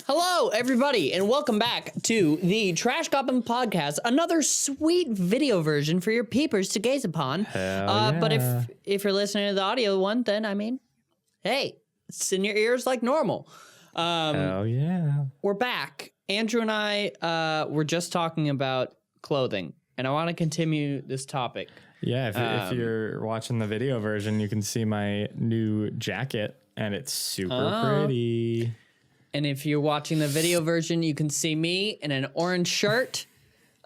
Hello, everybody, and welcome back to the Trash Goblin podcast, another sweet video version for your peepers to gaze upon. But if you're listening to the audio one, then, I mean, hey, it's in your ears like normal. Hell yeah. We're back. Andrew and I were just talking about clothing, and I want to continue this topic. Yeah, if you're watching the video version, you can see my new jacket, and it's super pretty. And if you're watching the video version, you can see me in an orange shirt.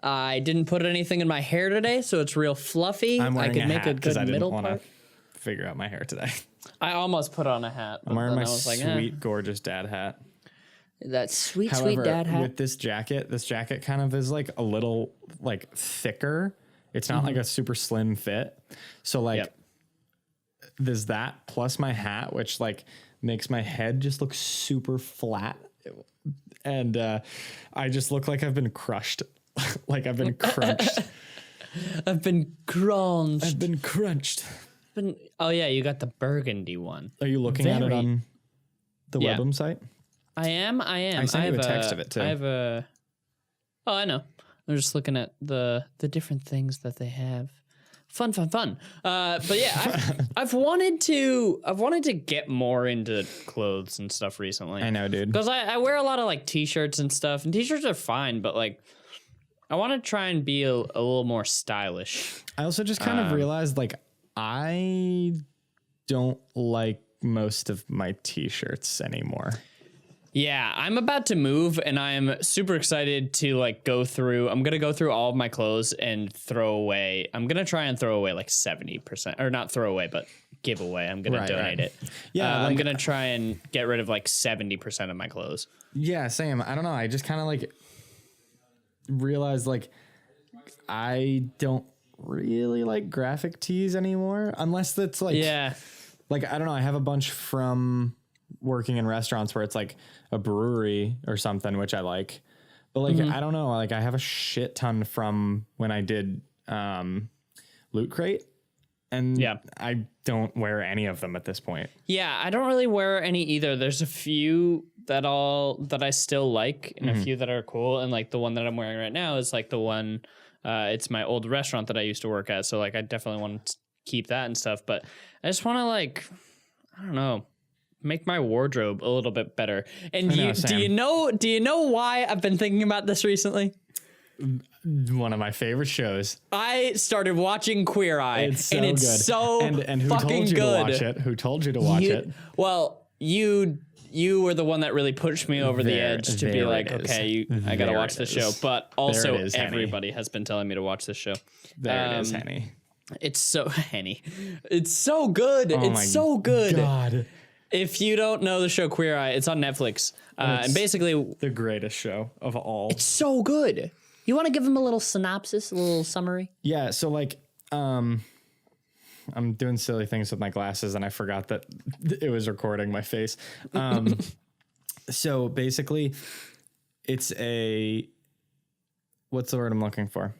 I didn't put anything in my hair today, so it's real fluffy. I could make a good middle part. I figure out my hair today. I almost put on a hat. I'm wearing my sweet, gorgeous dad hat. That sweet However, dad hat. With this jacket kind of is like a little like thicker. It's not like a super slim fit. So like there's that plus my hat, which like makes my head just look super flat. And I just look like I've been crushed. Like I've been crunched. I've been crunched. I've been crunched. Oh yeah, you got the burgundy one. Are you looking at it on the Webm site? I am. I sent you a text of it too. Oh, I know. I'm just looking at the different things that they have. Fun. But yeah, I've wanted to get more into clothes and stuff recently. I know, dude. Because I wear a lot of like t-shirts and stuff, and t-shirts are fine, but like I want to try and be a little more stylish. I also just kind of realized like I don't like most of my t-shirts anymore. Yeah, I'm about to move, and I'm super excited to like go through. I'm gonna go through all of my clothes and throw away. I'm gonna try and throw away like 70%, or not throw away, but give away. I'm gonna donate it. Yeah, I'm gonna try and get rid of like 70% of my clothes. Yeah, same. I don't know. I just kind of like realized like I don't really like graphic tees anymore, unless that's like like I don't know. I have a bunch from working in restaurants where it's like a brewery or something, which I like, but like I don't know, like I have a shit ton from when I did Loot Crate, and I don't wear any of them at this point. Yeah, I don't really wear any either. There's a few that I still like, and a few that are cool, and like the one that I'm wearing right now is like the one it's my old restaurant that I used to work at, so like I definitely want to keep that and stuff, but I just want to like, I don't know, make my wardrobe a little bit better. And do you know why I've been thinking about this recently? One of my favorite shows. I started watching Queer Eye, and it's good. so and who fucking told you good. To watch it? Who told you to watch it? Well, you were the one that really pushed me over the edge to be like, okay, I gotta watch this show. But also, everybody has been telling me to watch this show. There it is, Henny. It's so Henny. It's so good. It's so good. God. If you don't know the show Queer Eye, it's on Netflix. And basically the greatest show of all. It's so good. You want to give them a little synopsis, a little summary? Yeah. So like, I'm doing silly things with my glasses and I forgot that it was recording my face. So basically it's what's the word I'm looking for?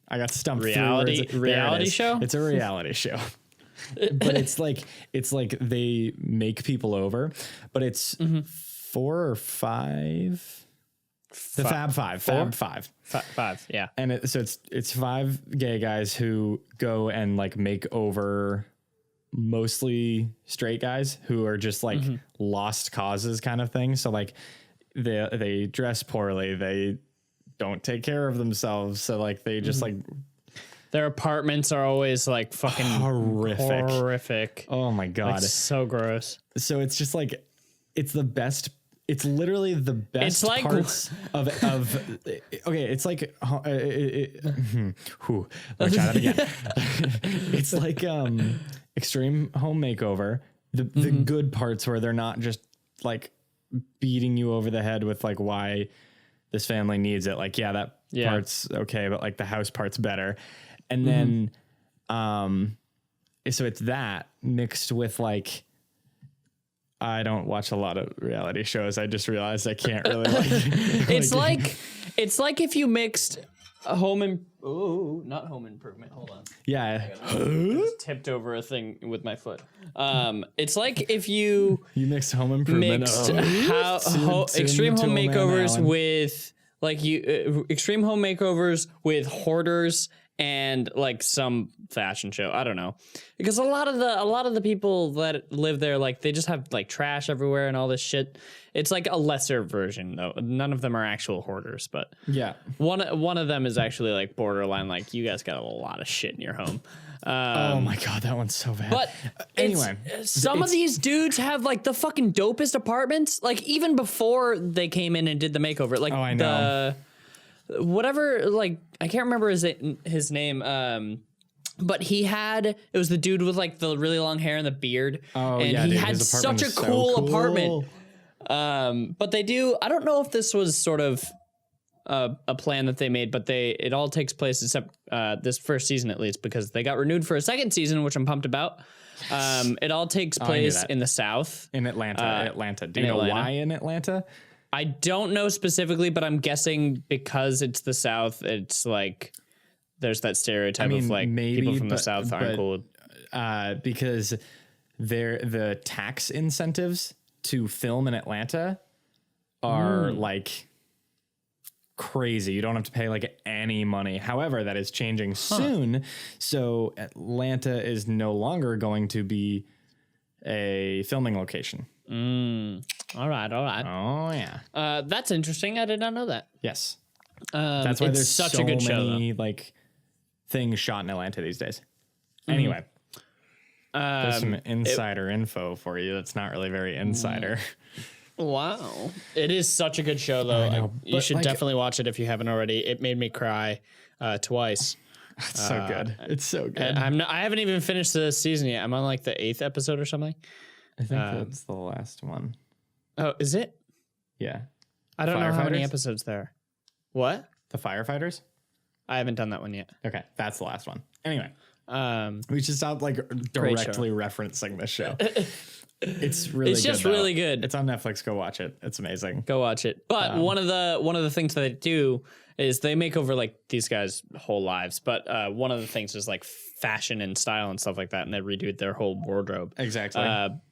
I got stumped. Reality show? It's a reality show. But it's like they make people over, but it's 4 or 5. The Fab Five. Yeah. And it's 5 gay guys who go and like make over mostly straight guys who are just like lost causes kind of thing. So like they dress poorly, they don't take care of themselves, so like they just like their apartments are always like fucking horrific. Oh my God. Like, so gross. So it's just like, it's the best. It's literally the best it's like, parts of okay. It's like, let me try that again. It's like, extreme home makeover. The good parts where they're not just like beating you over the head with like why this family needs it. Like, that part's okay, but like the house part's better. And then, so it's that mixed with like, I don't watch a lot of reality shows. I just realized I can't really like. It's like if you mixed not home improvement. Hold on. Yeah. I just tipped over a thing with my foot. It's like if you mixed home improvement. Mixed extreme home makeovers with extreme home makeovers with hoarders and like some fashion show. I don't know, because a lot of the people that live there, like they just have like trash everywhere and all this shit. It's like a lesser version though. None of them are actual hoarders, but yeah, one of them is actually like borderline. Like you guys got a lot of shit in your home. Oh my god, that one's so bad. But anyway, some of these dudes have like the fucking dopest apartments. Like even before they came in and did the makeover. Like I know. Whatever, like I can't remember his name, but it was the dude with like the really long hair and the beard. Oh, and yeah, he dude, had his such a apartment is so cool cool. apartment. But they do, I don't know if this was sort of a plan that they made, but it all takes place except this first season at least, because they got renewed for a second season, which I'm pumped about. It all takes place in the South. In Atlanta. Do you know why in Atlanta? I don't know specifically, but I'm guessing because it's the South, it's like there's that stereotype of like maybe, people from the South aren't cool. Because the tax incentives to film in Atlanta are like crazy. You don't have to pay like any money. However, that is changing soon. So Atlanta is no longer going to be a filming location. All right. Oh yeah. That's interesting. I did not know that. Yes. That's why there's such so a good show, many like things shot in Atlanta these days. Anyway, there's some insider info for you. That's not really very insider. Wow. It is such a good show though. You should definitely watch it if you haven't already. It made me cry twice. It's so good. It's so good. I haven't even finished the season yet. I'm on like the 8th episode or something. I think that's the last one. Oh, is it? Yeah. I don't know how many episodes there are. What? The firefighters? I haven't done that one yet. Okay, that's the last one. Anyway, we should stop like directly referencing this show. It's really it's just really good. It's on Netflix. Go watch it. It's amazing. Go watch it. But one of the things that they do is they make over like these guys' whole lives. But one of the things is like fashion and style and stuff like that, and they redo their whole wardrobe. Exactly.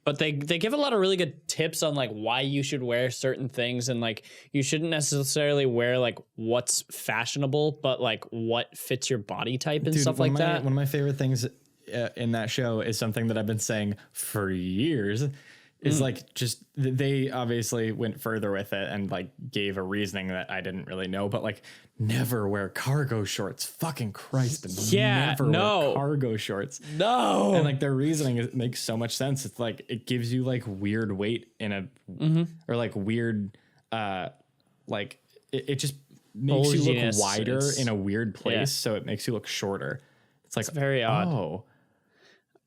But they give a lot of really good tips on like why you should wear certain things, and like you shouldn't necessarily wear like what's fashionable, but like what fits your body type and stuff like that. One of my favorite things in that show is something that I've been saying for years. Is like just they obviously went further with it and like gave a reasoning that I didn't really know, but like never wear cargo shorts. Fucking Christ. Never wear cargo shorts. No. And like their reasoning makes so much sense. It's like it gives you like weird weight in a or like weird like it just makes you look wider in a weird place, so it makes you look shorter. It's very odd.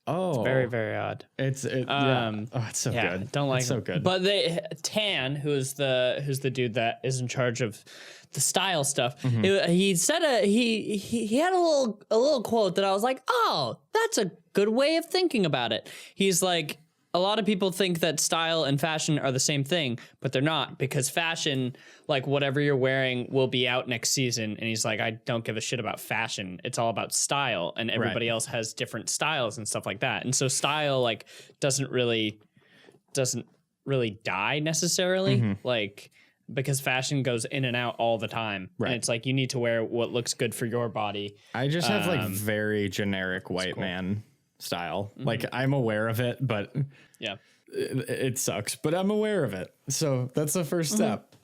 Oh, it's very, very odd. It's so good. Don't like it's so good. But Tan, who's the dude that is in charge of the style stuff, he said he had a little quote that I was like, oh, that's a good way of thinking about it. He's like, a lot of people think that style and fashion are the same thing, but they're not, because fashion, like whatever you're wearing, will be out next season. And he's like, I don't give a shit about fashion. It's all about style, and everybody else has different styles and stuff like that. And so style like doesn't really die necessarily, like because fashion goes in and out all the time. Right. And it's like you need to wear what looks good for your body. I just have like very generic white man style. Like I'm aware of it, but it sucks, but I'm aware of it. So that's the first step.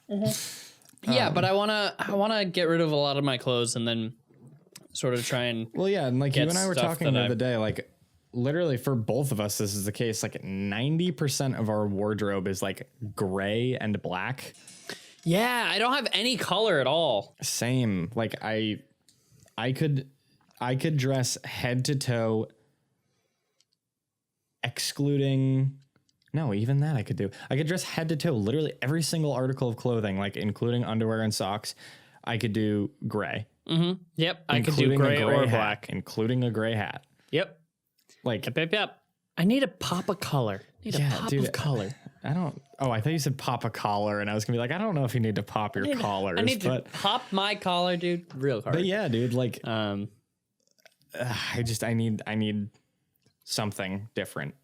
But I want to get rid of a lot of my clothes and then sort of try and and like you and I were talking the other day, like literally for both of us this is the case. Like 90% of our wardrobe is like gray and black. Yeah, I don't have any color at all. Same. Like I could dress head to toe, excluding, no, even that I could do. I could dress head to toe, literally every single article of clothing, like including underwear and socks. I could do gray. Yep, I could do gray or black, including a gray hat. Yep. I need a pop of color. Of color. I don't. Oh, I thought you said pop a collar, and I was gonna be like, I don't know if you need to pop your collars. I need to pop my collar, dude, real hard. But yeah, dude, like, I need something different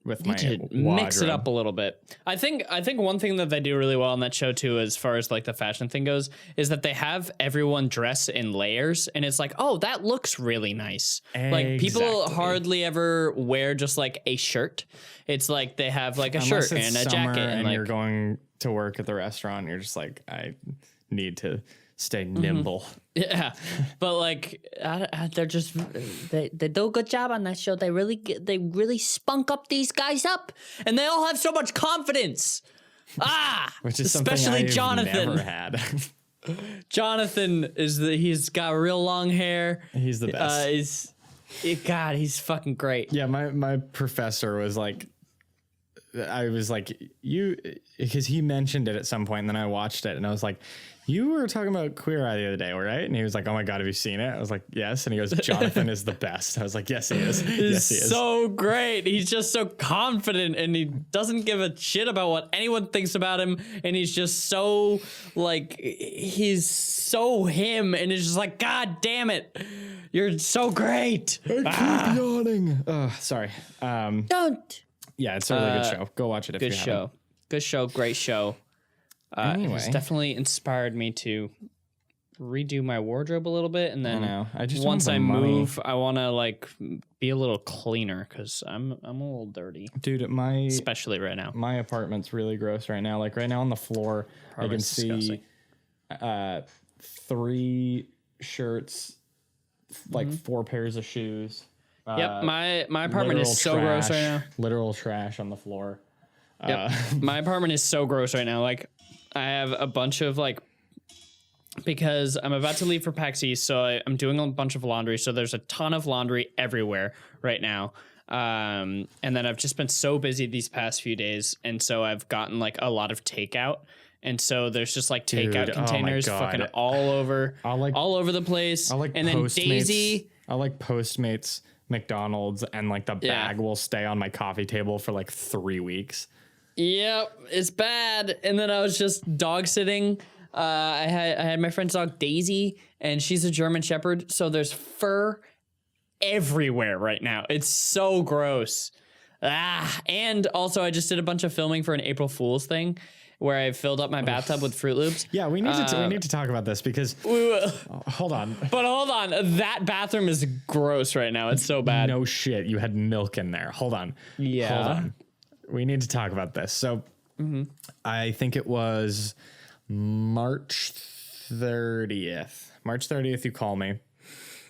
with my wardrobe. Mix it up a little bit. I think one thing that they do really well on that show too, as far as like the fashion thing goes, is that they have everyone dress in layers, and it's like, oh, that looks really nice. Like people hardly ever wear just like a shirt. It's like they have like a shirt and a jacket, and like, you're going to work at the restaurant, and you're just like, I need to stay nimble. Yeah, but like they're just they do a good job on that show. They really spunk up these guys up, and they all have so much confidence. Which is especially something I've Jonathan. never had. Jonathan he's got real long hair. He's the best. He's fucking great. Yeah, my professor was like, I was like, because he mentioned it at some point, and then I watched it, and I was like, you were talking about Queer Eye the other day, right? And he was like, oh my God, have you seen it? I was like, yes. And he goes, Jonathan is the best. I was like, yes, he is. Yes, he is. So great. He's just so confident, and he doesn't give a shit about what anyone thinks about him. And he's just so like, he's so him. And it's just like, God damn it. You're so great. I keep yawning. Oh, sorry. Don't. Yeah, it's a really good show. Go watch it if you haven't. Good show. Great show. Anyway. It's definitely inspired me to redo my wardrobe a little bit, and then once I move, I want to like be a little cleaner because I'm a little dirty, dude. Especially right now, my apartment's really gross right now. Like right now on the floor, I can see 3 shirts, like 4 pairs of shoes. Yep, my apartment is so gross right now. Literal trash on the floor. Yep. My apartment is so gross right now. Like, I have a bunch of like, because I'm about to leave for PAX East, so I'm doing a bunch of laundry. So there's a ton of laundry everywhere right now. And then I've just been so busy these past few days, and so I've gotten like a lot of takeout. And so there's just like takeout containers fucking all over the place. And then Daisy. I like Postmates, McDonald's, and like the bag will stay on my coffee table for like 3 weeks. Yep, it's bad. And then I was just dog sitting. I had my friend's dog Daisy, and she's a German Shepherd, so there's fur everywhere right now. It's so gross. And also I just did a bunch of filming for an April Fool's thing where I filled up my bathtub with Fruit Loops. Yeah, we need to talk about this because hold on. But hold on, that bathroom is gross right now. It's so bad. No shit, you had milk in there. Hold on. Yeah. Hold on. We need to talk about this. So I think it was March 30th. March 30th, you call me.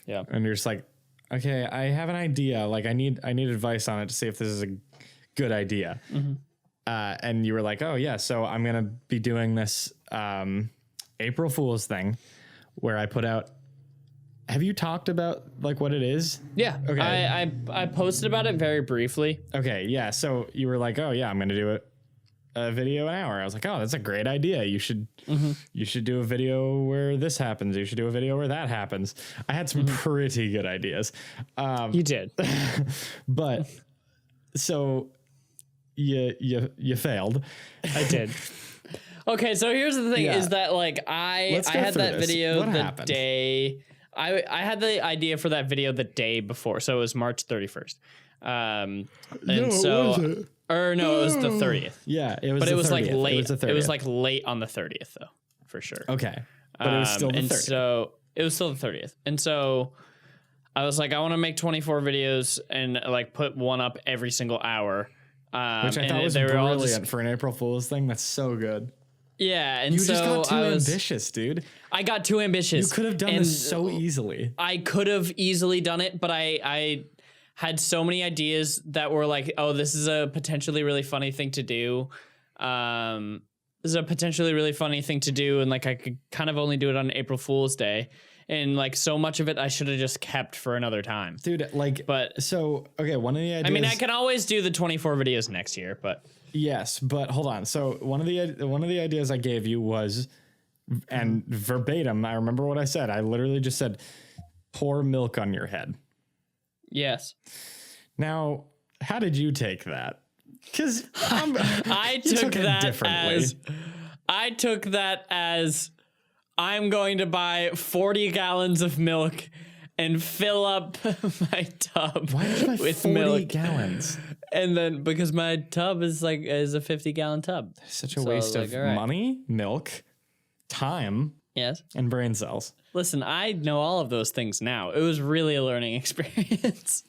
Yeah. And you're just like, okay, I have an idea. Like I need advice on it to see if this is a good idea. And you were like, oh yeah, so I'm going to be doing this April Fool's thing where I put out. Have you talked about like what it is? Yeah. Okay. I posted about it very briefly. Okay. Yeah. So you were like, oh yeah, I'm going to do a video an hour. I was like, oh, that's a great idea. You should do a video where this happens. You should do a video where that happens. I had some pretty good ideas. You did. But so you failed. I did. Okay. So here's the thing is that like I had that video the day I had the idea for that video the day before. So it was March 31st. It was the 30th. Yeah, it was. But it was 30th. like late. It was like late on the 30th, though, for sure. Okay, but it was still the 30th. So it was still the 30th, and so I was like, I want to make 24 videos and like put one up every single hour, which I thought was brilliant for an April Fool's thing. That's so good. Yeah, and you so just got too ambitious, dude. I got too ambitious. You could have done this so easily. I could have easily done it, but I had so many ideas that were like, oh, this is a potentially really funny thing to do. And like I could kind of only do it on April Fool's Day. And like so much of it I should have just kept for another time. Dude, like, but so okay, one of the ideas, I mean, I can always do the 24 videos next year, but yes, but hold on. So one of the ideas I gave you was, and verbatim, I remember what I said. I literally just said, pour milk on your head. Yes. Now, how did you take that? Because I took that as I'm going to buy 40 gallons of milk and fill up my tub with 40 milk. Gallons. And then because my tub is a 50-gallon tub. Such a waste of money, milk, time, yes, and brain cells. Listen, I know all of those things now. It was really a learning experience.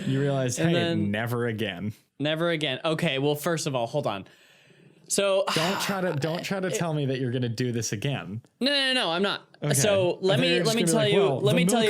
You realize, hey, never again. Never again. Okay, well, first of all, hold on. So don't try to tell me that you're gonna do this again. No, I'm not. Okay. So let me tell you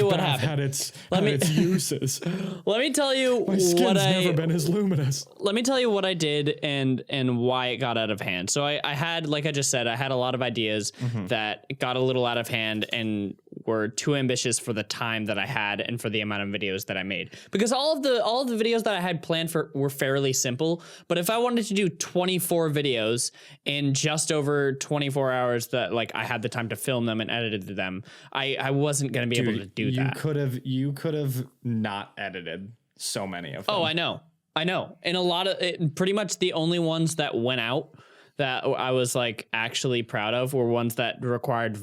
what happened. Had its uses. Let me tell you My skin's never been as luminous. Let me tell you what I did and why it got out of hand. So I had, like I just said, I had a lot of ideas that got a little out of hand and were too ambitious for the time that I had and for the amount of videos that I made. Because all of the videos that I had planned for were fairly simple, but if I wanted to do 24 videos in just over 24 hours that like I had the time to film them and edited them, I wasn't going to be able to do that. You could have not edited so many of them. Oh, I know. And a lot of pretty much the only ones that went out that I was like actually proud of were ones that required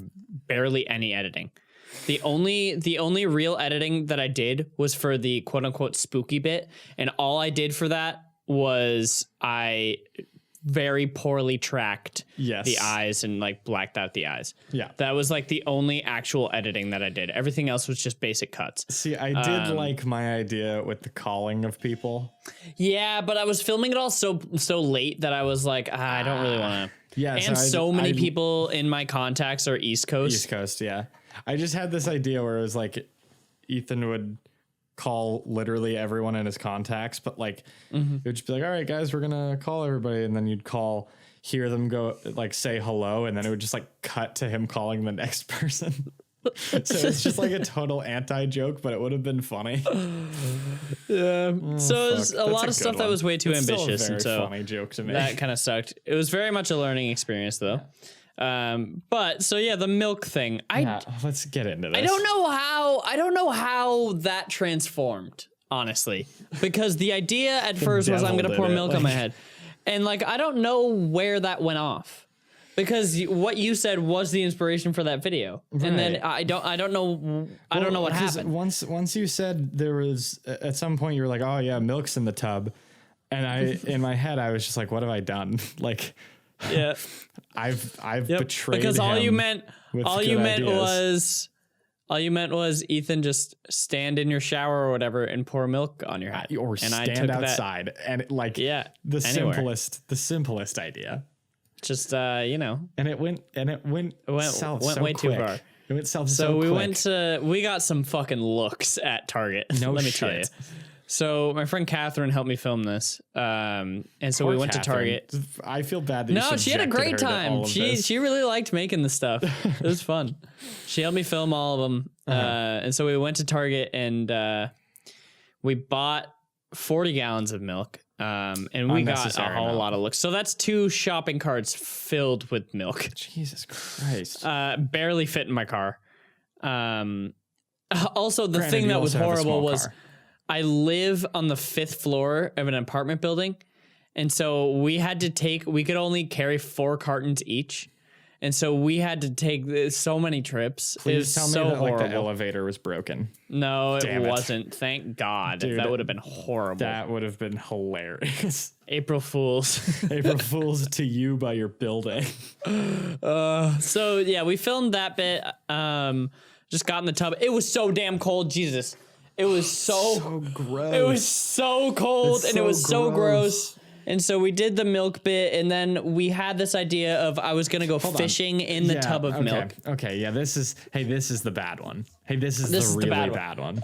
barely any editing. The only real editing that I did was for the quote unquote spooky bit. And all I did for that was I very poorly tracked the eyes and like blacked out the eyes. Yeah. That was like the only actual editing that I did. Everything else was just basic cuts. See, I did like my idea with the calling of people. Yeah, but I was filming it all so late that I was like, I don't really want to. Yeah. And so many people in my contacts are East Coast. East Coast, yeah. I just had this idea where it was like Ethan would call literally everyone in his contacts, but like it would just be like, all right, guys, we're gonna call everybody, and then you'd hear them go like say hello, and then it would just like cut to him calling the next person. So it's just like a total anti-joke, but it would have been funny. Yeah. So it was a lot of stuff that was way too ambitious, still a very and so funny joke to me. That kind of sucked. It was very much a learning experience, though. But so yeah, the milk thing. Let's get into this. I don't know how that transformed, honestly, because the idea at first was I'm gonna pour milk on my head, and like I don't know where that went off. Because what you said was the inspiration for that video, and then I don't know what happened. Once you said there was at some point you were like, oh yeah, milk's in the tub, and in my head I was just like, what have I done? Like, yeah, I've betrayed because him all you meant ideas. was Ethan just stand in your shower or whatever and pour milk on your head, or and stand outside the simplest idea. Just and it went south so way quick. too far. It went south so quick. We got some fucking looks at Target. No let me shit. tell you. So my friend Catherine helped me film this, and so Poor we went Catherine. to Target. I feel bad that you she had a great time. She really liked making the stuff. It was fun. She helped me film all of them, and so we went to Target and we bought 40 gallons of milk. And we got a whole lot of looks. So that's 2 shopping carts filled with milk. Jesus Christ. Barely fit in my car. Also, the thing that was horrible was I live on the 5th floor of an apartment building. And so we could only carry 4 cartons each. And so we had to take so many trips. Please tell me that horrible. Like, the elevator was broken. No, it wasn't. Thank God. Dude, that would have been horrible. That would have been hilarious. April Fools. April Fools to you by your building. So yeah, we filmed that bit. Just got in the tub. It was so damn cold. Jesus. It was so gross. It was so cold and it was so gross. And so we did the milk bit, and then we had this idea of I was gonna go fishing in the tub of milk. Okay, yeah, this is the bad one. Hey, this is the really bad one.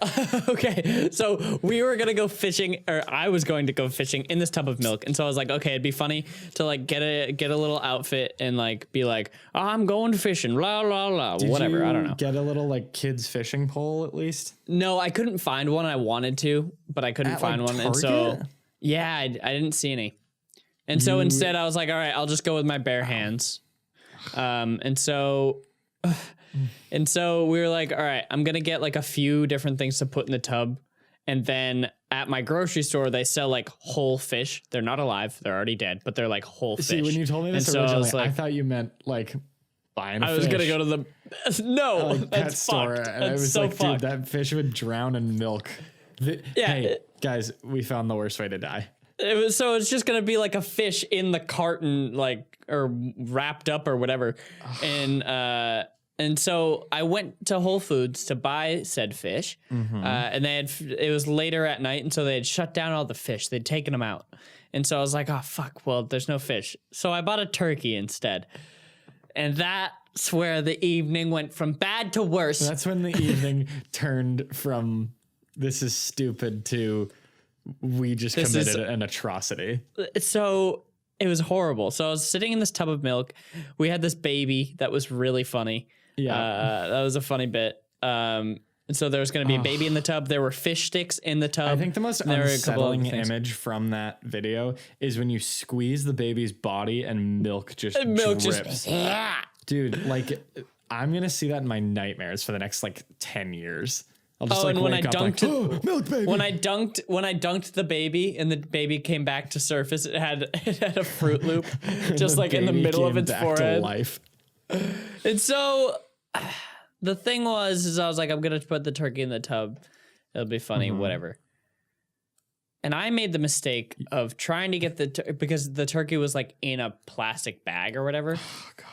Okay, so we were gonna go fishing, or I was going to go fishing in this tub of milk, and so I was like, okay, it'd be funny to like get a little outfit and like be like, oh, I'm going fishing, blah blah blah, whatever. I don't know. Get a little like kids fishing pole at least. No, I couldn't find one. I wanted to, but I couldn't find one, Target? and so. Yeah, I didn't see any. And so instead I was like, all right, I'll just go with my bare hands. And so we were like, all right, I'm going to get like a few different things to put in the tub. And then at my grocery store, they sell like whole fish. They're not alive. They're already dead, but they're like whole fish. See, when you told me this originally, I thought you meant like buying a fish. I was going to go to the, no, like that's pet store. fucked. And I was so like, fucked. dude, that fish would drown in milk. Hey, guys, we found the worst way to die. So it's just going to be like a fish in the carton, like, or wrapped up or whatever. And so I went to Whole Foods to buy said fish, and it was later at night, and so they had shut down all the fish. They'd taken them out, and so I was like, "Oh fuck! Well, there's no fish." So I bought a turkey instead, and that's where the evening went from bad to worse. That's when the evening turned from "this is stupid" to "we just committed an atrocity." So it was horrible. So I was sitting in this tub of milk. We had this baby that was really funny. Yeah, that was a funny bit. And so there was going to be a baby in the tub. There were fish sticks in the tub. I think the most unsettling image from that video is when you squeeze the baby's body and milk just drips. Dude, like I'm going to see that in my nightmares for the next like 10 years. I'll just and when I dunked like, milk baby. When I dunked the baby and the baby came back to surface, it had a Fruit Loop just like in the middle of its forehead. Life. And so the thing is I was like, I'm going to put the turkey in the tub. It'll be funny, whatever. And I made the mistake of trying to get because the turkey was like in a plastic bag or whatever. Oh, God.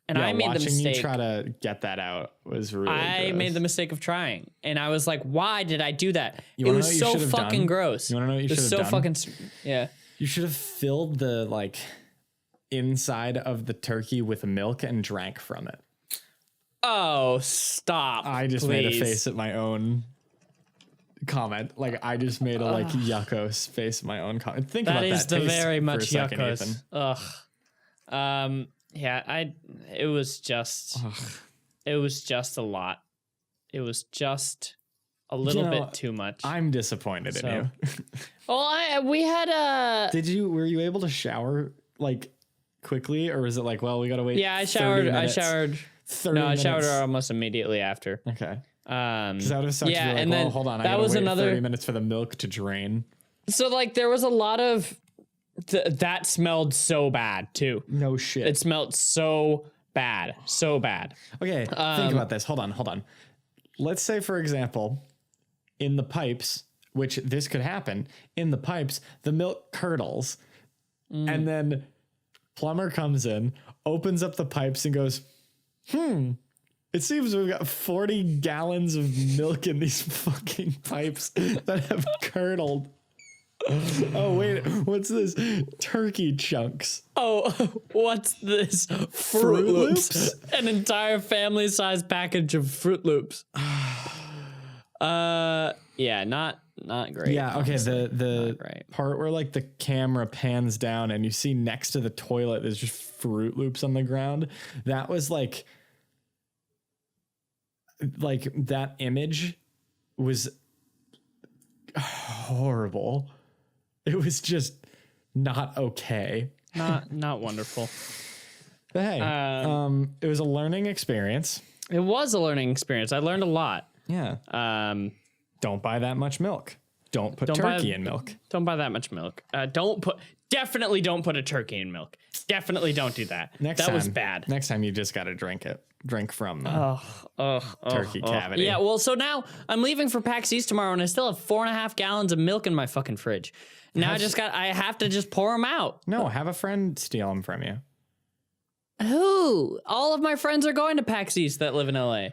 And I made the mistake. You try to get that out was really I gross. made the mistake of trying. And I was like, why did I do that? It was so fucking gross. You want to know what you should have done? Yeah. You should have filled the like inside of the turkey with milk and drank from it. Oh, stop. I just made a face at my own comment. Like I just made a like yuckos face at my own comment. Think about that. That is the very much yuckos. Ugh. Yeah, it was just a lot. It was just a little bit too much. I'm disappointed in you. Well, we had were you able to shower like quickly, or was it like, well, we gotta wait? Yeah, I showered. I showered almost immediately after. Okay. Because I would have sucked to be like, well, hold on, I gotta wait 30 minutes for the milk to drain. So like there was a lot of that smelled so bad too. No shit. It smelled so bad. Okay, think about this. Hold on. Let's say, for example, in the pipes, which this could happen, in the pipes, the milk curdles, and then plumber comes in, opens up the pipes and goes, it seems we've got 40 gallons of milk in these fucking pipes that have curdled. Oh, wait, what's this? Turkey chunks. Oh, what's this? Fruit Loops? An entire family-sized package of Fruit Loops. Yeah, not great. Yeah, okay, the part where like the camera pans down and you see next to the toilet there's just Fruit Loops on the ground. That was like that image was horrible. It was just not okay. Not wonderful. But hey, it was a learning experience. It was a learning experience. I learned a lot. Yeah. Don't buy that much milk. Don't put turkey in milk. Don't buy that much milk. Definitely don't put a turkey in milk. Definitely don't do that. That was bad. Next time you just got to drink it. Drink from the turkey cavity. Yeah, well, so now I'm leaving for PAX East tomorrow and I still have 4.5 gallons of milk in my fucking fridge. Now I have to just pour them out. No, have a friend steal them from you. Who? All of my friends are going to PAX East that live in LA.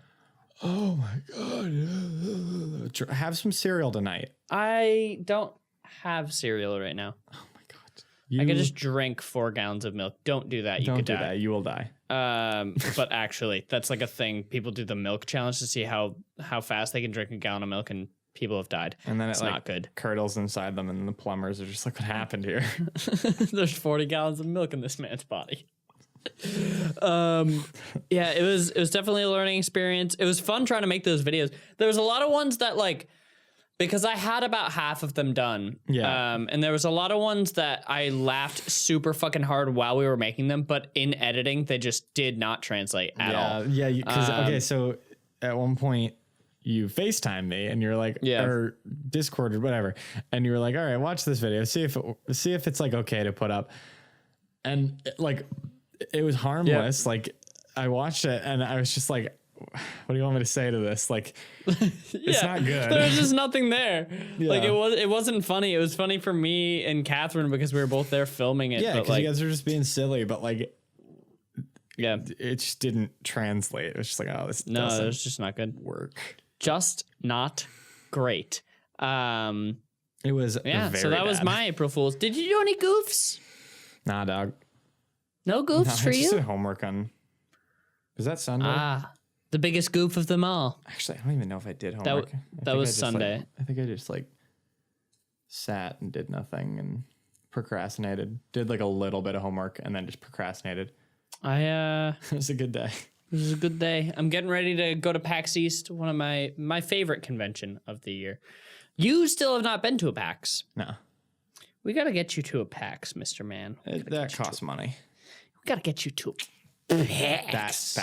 Oh my God. Have some cereal tonight. I don't have cereal right now. Oh my God. I could just drink 4 gallons of milk. Don't do that. Don't do that. You will die. But actually, that's like a thing. People do the milk challenge to see how fast they can drink a gallon of milk, and people have died. And then it's like not good. Curdles inside them, and the plumbers are just like, what happened here? There's 40 gallons of milk in this man's body. Yeah, it was definitely a learning experience. It was fun trying to make those videos. There was a lot of ones that like, because I had about half of them done. Yeah. And there was a lot of ones that I laughed super fucking hard while we were making them, but in editing, they just did not translate at all. Yeah, because okay, so at one point you FaceTime me and you're like, Yeah. or Discord or whatever. And you were like, all right, watch this video. See if it's like okay to put up. And like, it was harmless. Like I watched it and I was just like, what do you want me to say to this? Like, it's not good. There was just nothing there. Yeah. Like it wasn't funny. It was funny for me and Catherine because we were both there filming it. Yeah, but because like, you guys were just being silly, but like, yeah, it just didn't translate. It was just like, oh, this no, it doesn't was just not good. work. Just not great. It was Yeah, so that was my April Fool's. Did you do any goofs? Nah, dog. No goofs No, for I just you? did homework on. Was that Sunday? The biggest goof of them all. Actually, I don't even know if I did homework. That was Sunday. I think I just like sat and did nothing and procrastinated. Did like a little bit of homework and then just procrastinated. It was a good day. It was a good day. I'm getting ready to go to PAX East, one of my favorite convention of the year. You still have not been to a PAX. No. We got to get you to a PAX, Mr. Man. That costs money. We got to get you to a PAX.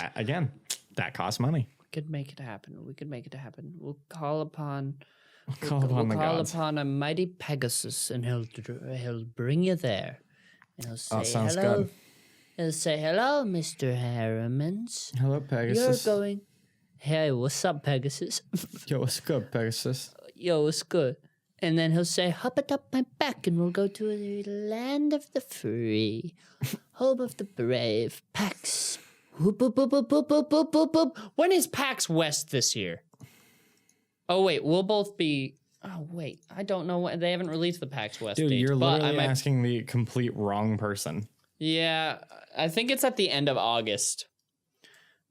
That costs money. We could make it happen. We could make it happen. We'll call upon Call upon a mighty Pegasus, and he'll bring you there. And he'll say sounds hello. good. He'll say hello, Mr. Harrimans. Hello, Pegasus. You're going. Hey, what's up, Pegasus? Yo, what's good, Pegasus? Yo, what's good? And then he'll say, hop it up my back, and we'll go to the land of the free, home of the brave, PAX. Whoop, whoop, whoop, whoop, whoop, whoop, whoop, whoop, whoop. When is PAX West this year? Oh, wait, we'll both be... Oh, wait, I don't know. When they haven't released the PAX West Dude, date. you're but literally asking the complete wrong person. Yeah, I think it's at the end of August.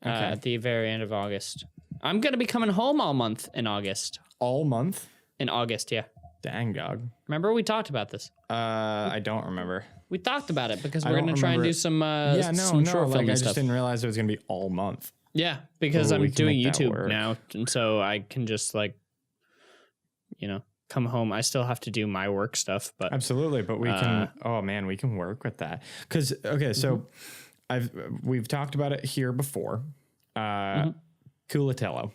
Okay. At the very end of August. I'm going to be coming home all month in August. All month? In August, yeah. Dang, dog. Remember we talked about this? I don't remember. We talked about it because I we're don't going to try and remember do some short like film I just stuff. didn't realize it was gonna be all month. Yeah, because Ooh, I'm we can doing make that YouTube work. now, and so I can just like, come home. I still have to do my work stuff, but Absolutely, but we can. Oh man, we can work with that. Because okay, so we've talked about it here before. Culatello.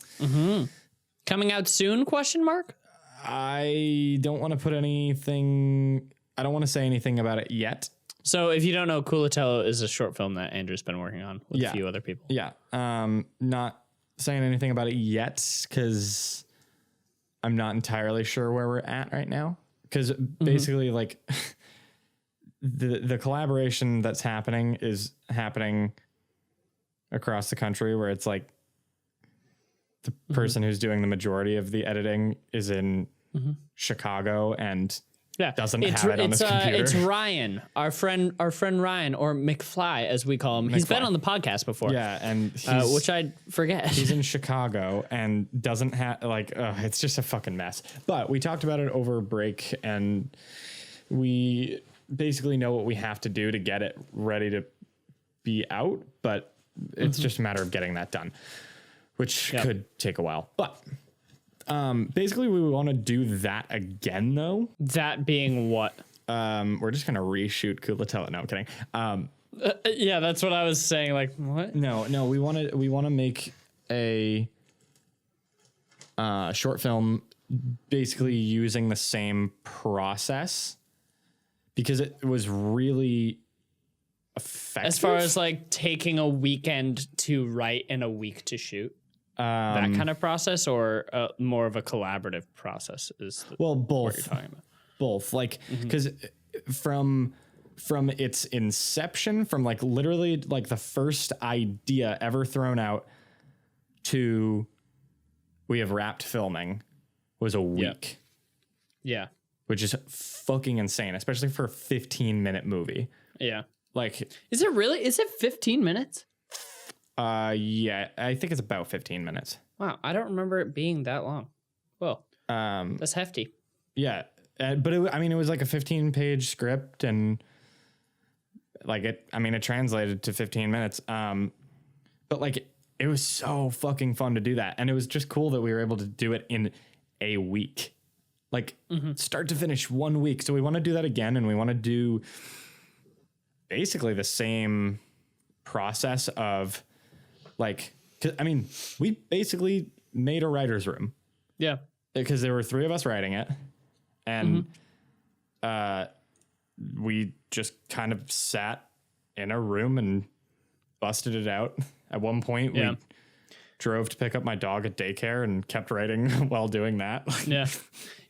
coming out soon? Question mark. I don't want to put anything. I don't want to say anything about it yet. So if you don't know, Culatello is a short film that Andrew's been working on with a few other people. Yeah. Not saying anything about it yet because I'm not entirely sure where we're at right now. Because basically, like, the collaboration that's happening is happening across the country, where it's like the person who's doing the majority of the editing is in Chicago and doesn't have it on his computer. It's Ryan, our friend Ryan, or McFly as we call him. He's been on the podcast before. Yeah, and which I forget. He's in Chicago and doesn't have it's just a fucking mess. But we talked about it over break, and we basically know what we have to do to get it ready to be out. But it's just a matter of getting that done, which could take a while. But basically, we want to do that again, though. That being what? We're just gonna reshoot Culatello. No, I'm kidding. Yeah, that's what I was saying. Like, what? No, we want to make a short film basically using the same process because it was really effective. As far as like taking a weekend to write and a week to shoot, that kind of process, or more of a collaborative process is both. what you're talking about. Both, like, because from its inception, from like literally like the first idea ever thrown out to we have wrapped filming was a week. Yeah. Which is fucking insane, especially for a 15-minute movie. Yeah. Like, is it really? Is it 15 minutes? yeah, I think it's about 15 minutes. Wow, I don't remember it being that long. Well, that's hefty. Yeah, but it was like a 15-page script, and like it translated to 15 minutes. But like it was so fucking fun to do that, and it was just cool that we were able to do it in a week, like start to finish 1 week. So we want to do that again, and we want to do basically the same process of like, 'cause, we basically made a writer's room. Yeah. Because there were 3 of us writing it. And we just kind of sat in a room and busted it out. At one point, we drove to pick up my dog at daycare and kept writing while doing that.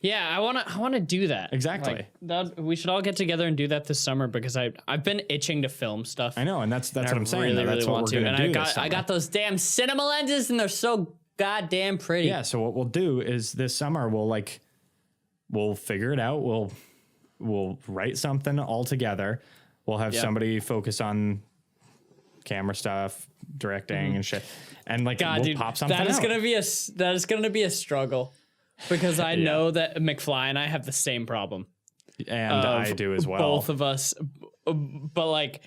Yeah, I want to do that. Exactly. Like, we should all get together and do that this summer because I've been itching to film stuff. I know, and that's what I'm saying. Really, that's really what want we're to. going to do. I got those damn cinema lenses, and they're so goddamn pretty. Yeah. So what we'll do is this summer we'll figure it out. We'll write something all together. We'll have somebody focus on camera stuff, directing and shit, and like God, we'll dude, pop something that is out. that is gonna be a struggle because I know that McFly and I have the same problem, and I do as well. Both of us, but like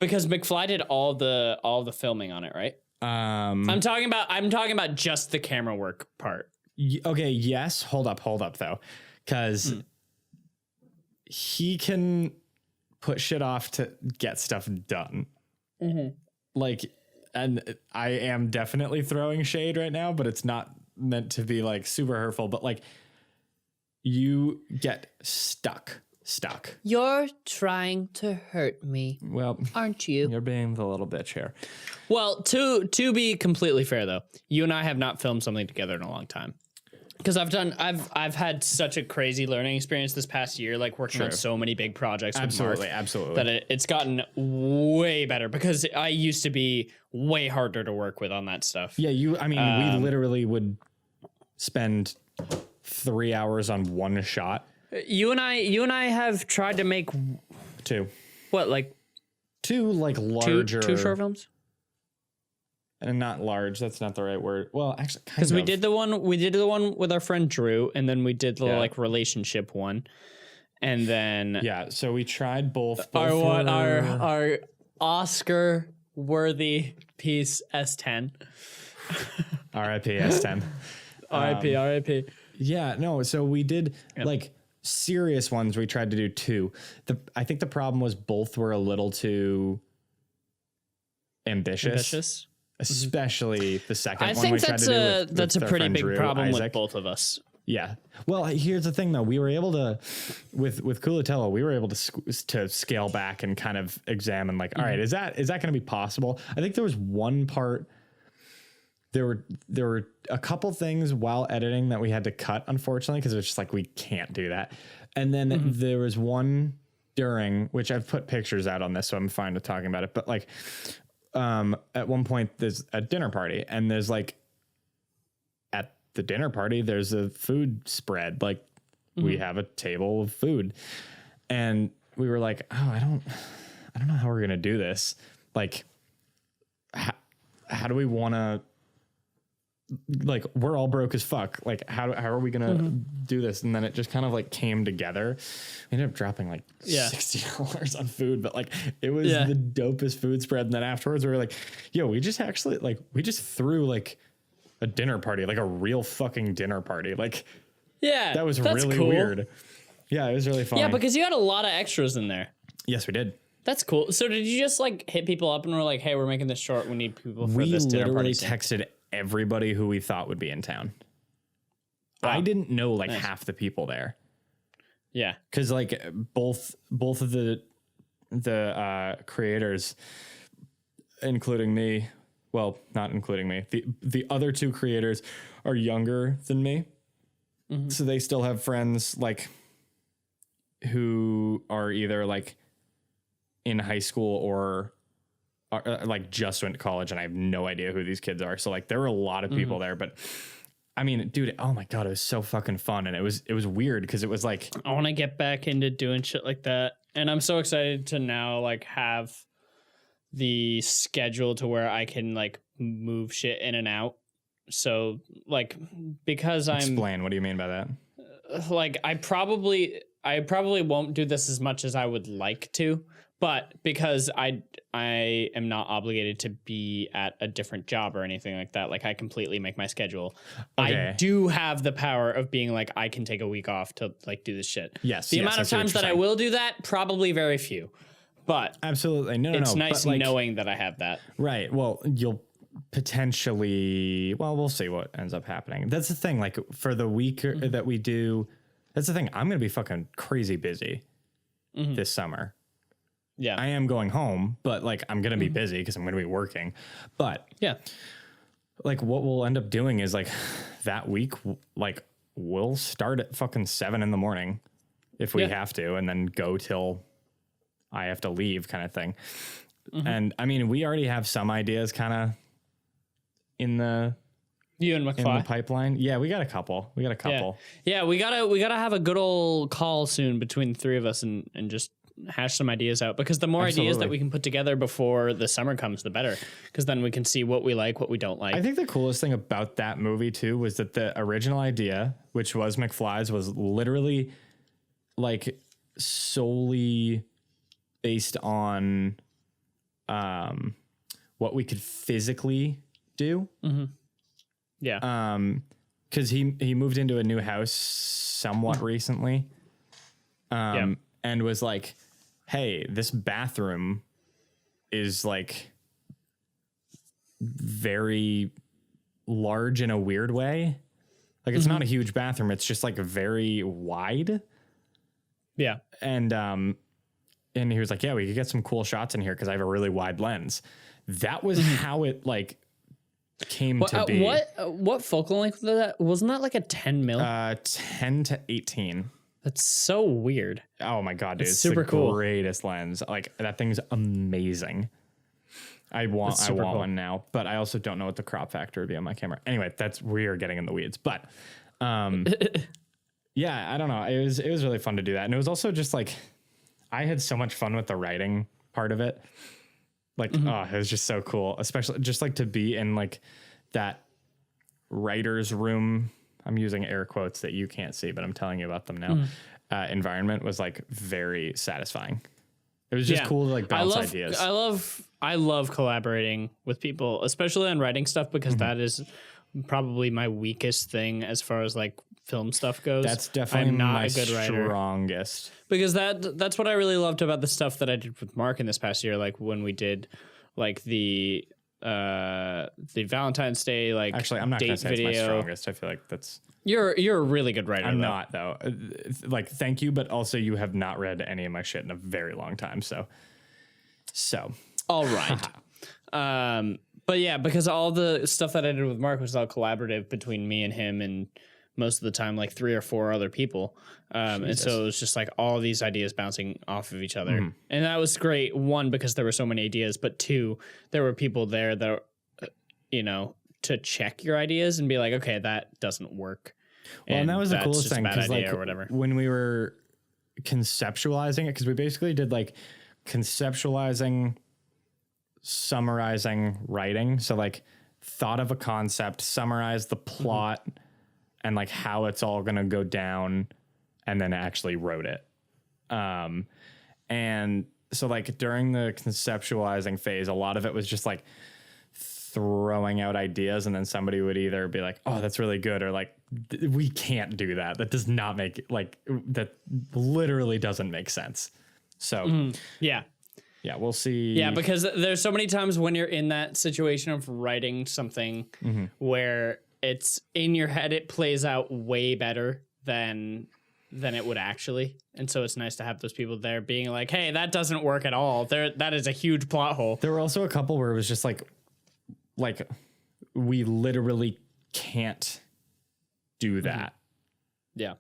because McFly did all the filming on it, right? I'm talking about just the camera work part. Okay, yes. Hold up though, because he can put shit off to get stuff done. Like, and I am definitely throwing shade right now, but it's not meant to be like super hurtful, but like you get stuck. You're trying to hurt me. Well, aren't you? You're being the little bitch here. Well, to be completely fair though, you and I have not filmed something together in a long time. Because I've had such a crazy learning experience this past year, like working on so many big projects with Mark, that it's gotten way better because I used to be way harder to work with on that stuff. Yeah, we literally would spend 3 hours on one shot. You and I have tried to make 2. What, like 2 like larger two short films? And not large. That's not the right word. Well, actually, because we did the one with our friend Drew, and then we did the like relationship one, and then so we tried both our Oscar worthy piece S10. R.I.P. S10. R.I.P. Yeah, no. So we did like serious ones. We tried to do 2. I think the problem was both were a little too ambitious. Especially the second one we tried to do that's a pretty big problem Isaac. with both of us. Yeah. Well, here's the thing though. We were able to, with Culatello, we were able to scale back and kind of examine like, all right, is that going to be possible? I think there was one part, there were a couple things while editing that we had to cut, unfortunately, because it was just like, we can't do that. And then there was one during, which I've put pictures out on this, so I'm fine with talking about it. But like, at one point there's a dinner party and there's like at the dinner party, there's a food spread. Like we have a table of food and we were like, oh, I don't know how we're going to do this. Like, how do we want to, like, we're all broke as fuck. Like, how are we going to do this? And then it just kind of like came together. We ended up dropping like $60 on food, but like it was the dopest food spread. And then afterwards we were like, yo, we just threw like a dinner party, like a real fucking dinner party. Like, that was really cool. Weird. Yeah, it was really fun. Yeah, because you had a lot of extras in there. Yes, we did. That's cool. So did you just like hit people up and we're like, hey, we're making this short. We need people for this dinner party. We literally texted everybody who we thought would be in town. Wow. I didn't know like half the people there. Yeah. Cause like both of the creators, including me, well, not including me, the other 2 creators are younger than me. So they still have friends like who are either like in high school or like just went to college, and I have no idea who these kids are. So like there were a lot of people there, but I mean, dude, oh my God, it was so fucking fun. And it was weird because it was like, I want to get back into doing shit like that. And I'm so excited to now like have the schedule to where I can like move shit in and out. So like, because Explain, what do you mean by that? Like I probably won't do this as much as I would like to, but because I am not obligated to be at a different job or anything like that, like I completely make my schedule. Okay. I do have the power of being like, I can take a week off to like do this shit. Yes. The amount of times that I will do that, probably very few, but absolutely. It's nice like, knowing that I have that. Right. Well, you'll potentially, well, we'll see what ends up happening. That's the thing. Like for the week that we do, that's the thing. I'm going to be fucking crazy busy this summer. Yeah. I am going home, but like I'm going to be busy because I'm going to be working. But yeah, like what we'll end up doing is like that week, like we'll start at fucking 7 a.m. if we have to, and then go till I have to leave kind of thing. And I mean, we already have some ideas kind of in the pipeline. Yeah, we got a couple. Yeah, we gotta have a good old call soon between the three of us and just hash some ideas out, because the more ideas that we can put together before the summer comes, the better, because then we can see what we like, what we don't like. I think the coolest thing about that movie too was that the original idea, which was McFly's, was literally like solely based on what we could physically do. Yeah. Because he moved into a new house somewhat recently, and was like, hey, this bathroom is like very large in a weird way. Like it's not a huge bathroom. It's just like very wide. Yeah. And he was like, yeah, we could get some cool shots in here because I have a really wide lens. That was how it like came to be. What focal length was that? Wasn't that like a 10 mil? 10 to 18. That's so weird. Oh my God, dude. It's super the cool. greatest lens. Like that thing's amazing. I want cool. one now, but I also don't know what the crop factor would be on my camera. Anyway, we are getting in the weeds, but yeah, I don't know. It was really fun to do that. And it was also just like, I had so much fun with the writing part of it. Like, it was just so cool, especially just like to be in like that writer's room. I'm using air quotes that you can't see, but I'm telling you about them now. Environment was like very satisfying. It was just cool to like bounce ideas. I love collaborating with people, especially on writing stuff, because that is probably my weakest thing as far as like film stuff goes. That's definitely I'm not my a good writer. Strongest. Because that's what I really loved about the stuff that I did with Mark in this past year. Like when we did like the Valentine's Day, like actually, I'm not going to say video. It's my strongest. I feel like that's... You're a really good writer. I'm not though. Like, thank you. But also you have not read any of my shit in a very long time. So all right. But yeah, because all the stuff that I did with Mark was all collaborative between me and him, and most of the time like 3 or 4 other people. And so it was just like all these ideas bouncing off of each other. And that was great. 1, because there were so many ideas, but 2, there were people there that, to check your ideas and be like, okay, that doesn't work. Well, and that was the coolest thing, because like or whatever. When we were conceptualizing it, because we basically did like conceptualizing, summarizing, writing. So like thought of a concept, summarize the plot, and like how it's all going to go down, and then actually wrote it. And so like during the conceptualizing phase, a lot of it was just like throwing out ideas, and then somebody would either be like, oh, that's really good, or like, we can't do that. That does not make like, that literally doesn't make sense. So yeah, we'll see. Yeah, because there's so many times when you're in that situation of writing something where it's in your head, it plays out way better than it would actually. And so it's nice to have those people there being like, hey, that doesn't work at all. That is a huge plot hole. There were also a couple where it was just like we literally can't do that. Yeah.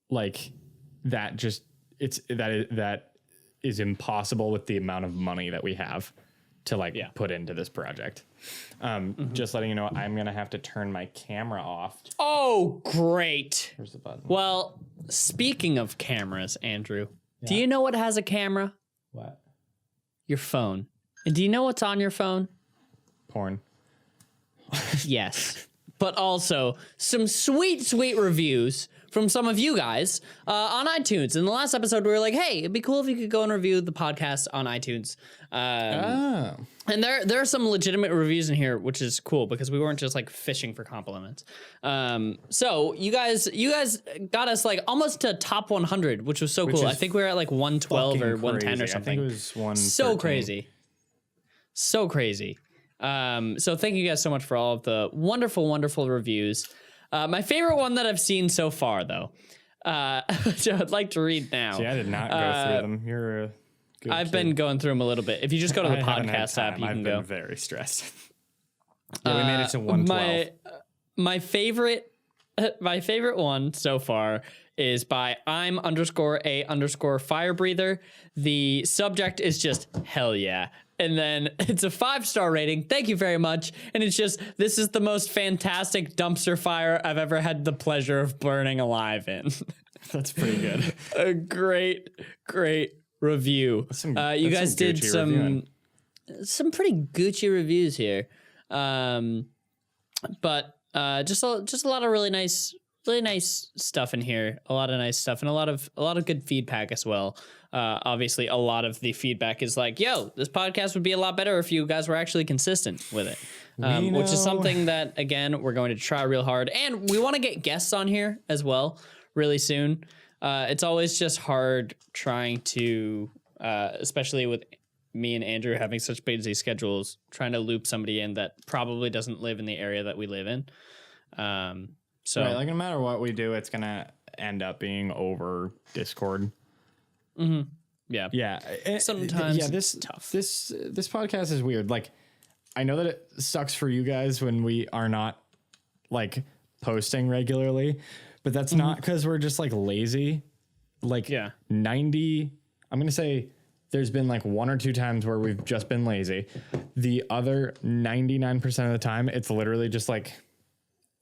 Like that just, that is impossible with the amount of money that we have to like put into this project. Just letting you know, I'm going to have to turn my camera off. Oh, great. Where's the button? Well, speaking of cameras, Andrew, do you know what has a camera? What? Your phone. And do you know what's on your phone? Porn. Yes. But also some sweet reviews from some of you guys on iTunes. In the last episode, we were like, hey, it'd be cool if you could go and review the podcast on iTunes. And there are some legitimate reviews in here, which is cool because we weren't just like fishing for compliments. So you guys got us like almost to top 100, which was so cool. I think we were at like 112 or 110 or something. I think it was 113. So crazy. So thank you guys so much for all of the wonderful reviews. My favorite one that I've seen so far, though, which I'd like to read now. See, I did not go through them. You're a good I've kid. been going through them a little bit. If you just go to the I haven't had podcast app, time. you I've can been go. very stressed. Yeah, we made it to 112. My favorite one so far is by I'm_a_fire breather. The subject is just hell yeah. And then it's a 5-star rating. Thank you very much. And it's just, this is the most fantastic dumpster fire I've ever had the pleasure of burning alive in. That's pretty good. A great review. You guys did some pretty Gucci reviews here. But just a lot of really nice stuff in here. A lot of nice stuff and a lot of good feedback as well. Obviously, a lot of the feedback is like, yo, this podcast would be a lot better if you guys were actually consistent with it. Which is something that, again, we're going to try real hard. And we want to get guests on here as well really soon. It's always just hard trying to, especially with me and Andrew having such busy schedules, trying to loop somebody in that probably doesn't live in the area that we live in. So right, like no matter what we do, it's gonna end up being over Discord. Mm-hmm. Yeah. Sometimes this it's tough. This podcast is weird. Like, I know that it sucks for you guys when we are not like posting regularly, but that's not because we're just like lazy. Like 90, I'm gonna say there's been like 1 or 2 times where we've just been lazy. The other 99% of the time, it's literally just like,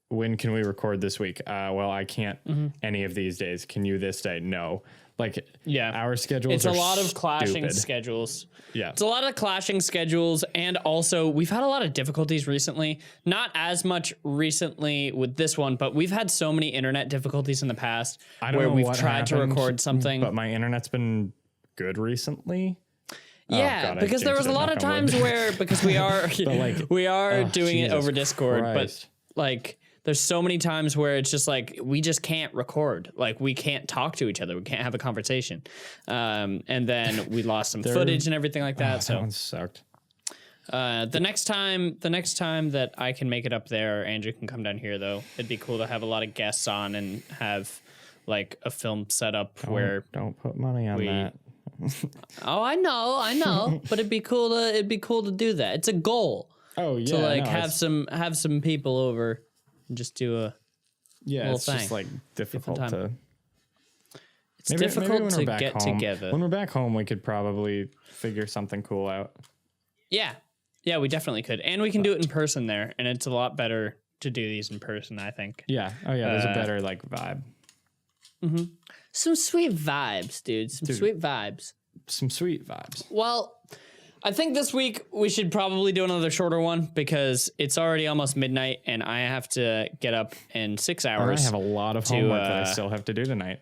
when can we record this week? Well, I can't any of these days. Can you this day? No. Like, our schedules it's are a lot of clashing stupid. schedules. Yeah. It's a lot of clashing schedules. And also, we've had a lot of difficulties recently. Not as much recently with this one, but we've had so many internet difficulties in the past where we've tried to record something. But my internet's been good recently. Yeah, God, because there was a lot of times where, because we are doing it over Discord, but like there's so many times where it's just like we just can't record, like we can't talk to each other, we can't have a conversation, and then we lost some footage and everything like that. So that one sucked. The next time that I can make it up there, Andrew can come down here though. It'd be cool to have a lot of guests on and have like a film set up where don't put money on that. Oh, I know, but it'd be cool to do that. It's a goal. Oh yeah, to like have some people over and just do a little it's thing. just like difficult to. It's difficult to get together. When we're back home, we could probably figure something cool out. Yeah, we definitely could, and we can do it in person there, and it's a lot better to do these in person, I think. Yeah. Oh yeah, there's a better like vibe. Mm-hmm. Some sweet vibes, dude. Sweet vibes. Some sweet vibes. Well, I think this week we should probably do another shorter one because it's already almost midnight and I have to get up in 6 hours. I have a lot of homework that I still have to do tonight.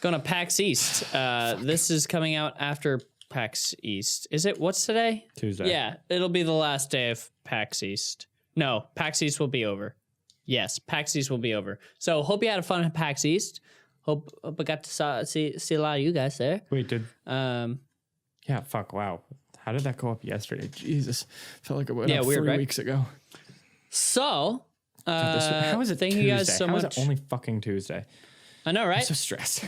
Going to PAX East. This is coming out after PAX East. Is it? What's today? Tuesday. Yeah, it'll be the last day of PAX East. No, PAX East will be over. Yes, PAX East will be over. So hope you had a fun at PAX East. Hope I got to see a lot of you guys there. Wait, yeah, fuck, wow. How did that go up yesterday? Jesus. Felt like it went up 3 weeks ago. So, how is it thank Tuesday? you guys so much. How is it only fucking Tuesday? I know, right? I'm so stressed.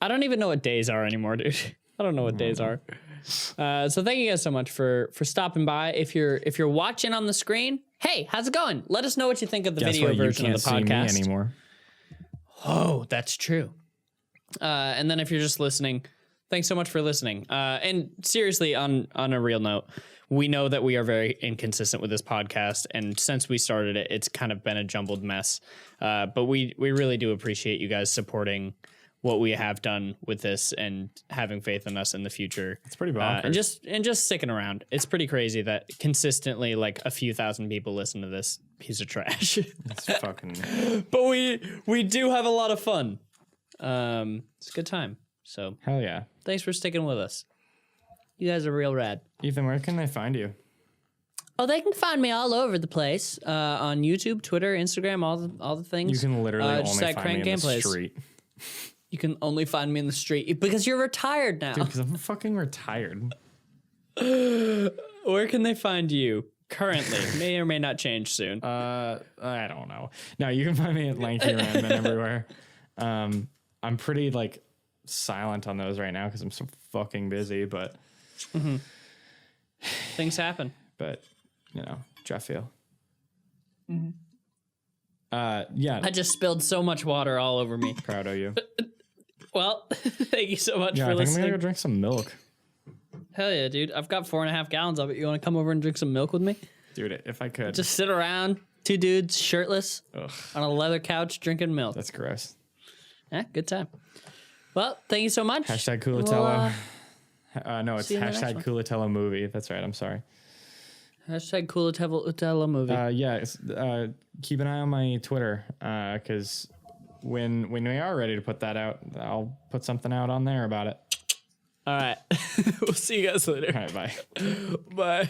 I don't even know what days are anymore, dude. I don't know what days are. So thank you guys so much for stopping by. If you're watching on the screen, hey, how's it going? Let us know what you think of the video version of the podcast. You can't see me anymore. Oh, that's true. And then if you're just listening, thanks so much for listening. And seriously, on a real note, we know that we are very inconsistent with this podcast. And since we started it, it's kind of been a jumbled mess. But we really do appreciate you guys supporting what we have done with this and having faith in us in the future. It's pretty bonkers. And just sticking around. It's pretty crazy that consistently like a few thousand people listen to this piece of trash. It's fucking. But we do have a lot of fun. It's a good time. So hell yeah. Thanks for sticking with us. You guys are real rad. Ethan, where can they find you? Oh, they can find me all over the place. On YouTube, Twitter, Instagram, all the things. You can literally only find me in the street. You can only find me in the street because you're retired now. Dude, because I'm fucking retired. Where can they find you? Currently, may or may not change soon. I don't know. No, you can find me at Lanky Randman everywhere. I'm pretty like silent on those right now because I'm so fucking busy. But things happen. But you know, Jeff feel. Yeah. I just spilled so much water all over me. Proud of you. Well, thank you so much for I think listening. I'm gonna go drink some milk. Hell yeah, dude. I've got 4.5 gallons of it. You want to come over and drink some milk with me? Dude, if I could. Just sit around, two dudes, shirtless, on a leather couch, drinking milk. That's gross. Yeah, good time. Well, thank you so much. Hashtag Coolatello. No, it's hashtag Coolatello movie. That's right. I'm sorry. Hashtag Coolatello movie. Yeah, keep an eye on my Twitter because when we are ready to put that out, I'll put something out on there about it. All right. We'll see you guys later. All right, bye. Bye.